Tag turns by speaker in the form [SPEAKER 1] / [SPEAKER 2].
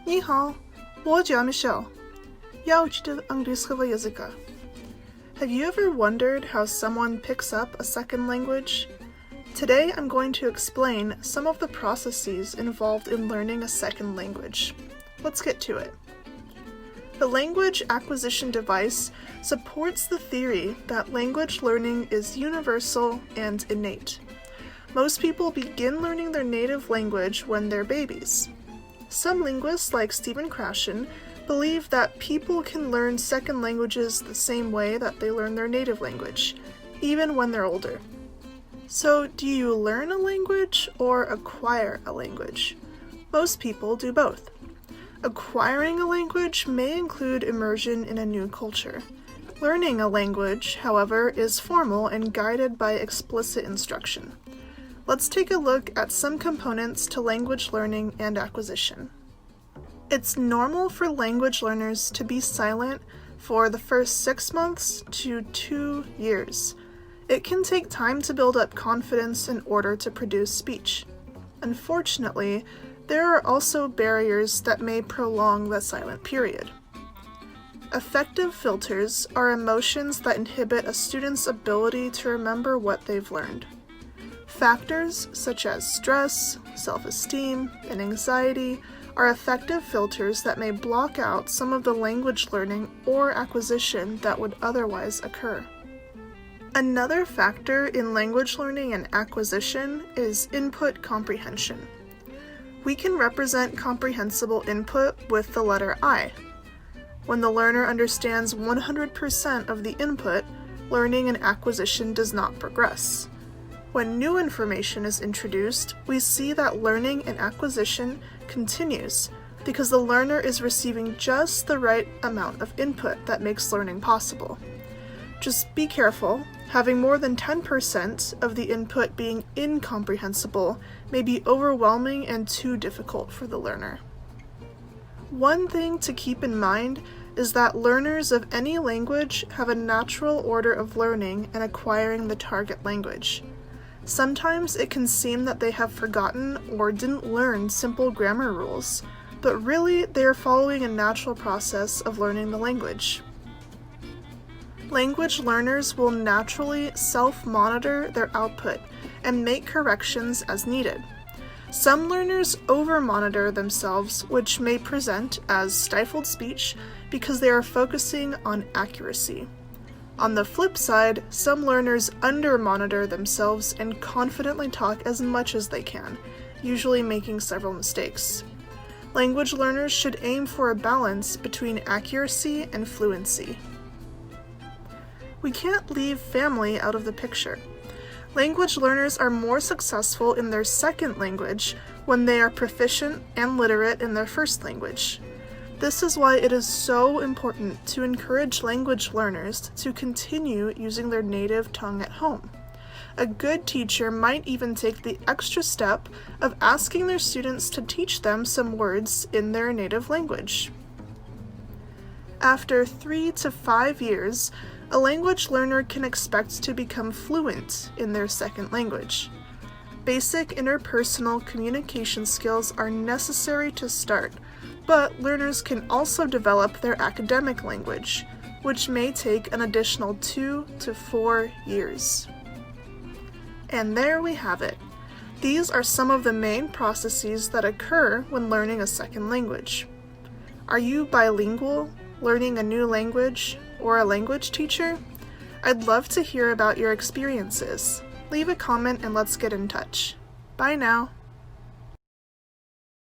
[SPEAKER 1] Ni hao, 我叫 Michelle. Ja uczyciel angielskiego języka. Have you ever wondered how someone picks up a second language? Today I'm going to explain some of the processes involved in learning a second language. Let's get to it. The language acquisition device supports the theory that language learning is universal and innate. Most people begin learning their native language when they're babies. Some linguists, like Stephen Krashen, believe that people can learn second languages the same way that they learn their native language, even when they're older. So, do you learn a language or acquire a language? Most people do both. Acquiring a language may include immersion in a new culture. Learning a language, however, is formal and guided by explicit instruction. Let's take a look at some components to language learning and acquisition. It's normal for language learners to be silent for the first 6 months to 2 years. It can take time to build up confidence in order to produce speech. Unfortunately, there are also barriers that may prolong the silent period. Affective filters are emotions that inhibit a student's ability to remember what they've learned. Factors such as stress, self-esteem, and anxiety are affective filters that may block out some of the language learning or acquisition that would otherwise occur. Another factor in language learning and acquisition is input comprehension. We can represent comprehensible input with the letter I. When the learner understands 100% of the input, learning and acquisition does not progress. When new information is introduced, we see that learning and acquisition continues because the learner is receiving just the right amount of input that makes learning possible. Just be careful. Having more than 10% of the input being incomprehensible may be overwhelming and too difficult for the learner. One thing to keep in mind is that learners of any language have a natural order of learning and acquiring the target language. Sometimes it can seem that they have forgotten or didn't learn simple grammar rules, but really they are following a natural process of learning the language. Language learners will naturally self-monitor their output and make corrections as needed. Some learners over-monitor themselves, which may present as stifled speech because they are focusing on accuracy. On the flip side, some learners under-monitor themselves and confidently talk as much as they can, usually making several mistakes. Language learners should aim for a balance between accuracy and fluency. We can't leave family out of the picture. Language learners are more successful in their second language when they are proficient and literate in their first language. This is why it is so important to encourage language learners to continue using their native tongue at home. A good teacher might even take the extra step of asking their students to teach them some words in their native language. After 3 to 5 years, a language learner can expect to become fluent in their second language. Basic interpersonal communication skills are necessary to start, but learners can also develop their academic language, which may take an additional 2 to 4 years. And there we have it. These are some of the main processes that occur when learning a second language. Are you bilingual, learning a new language, or a language teacher? I'd love to hear about your experiences. Leave a comment and let's get in touch. Bye now.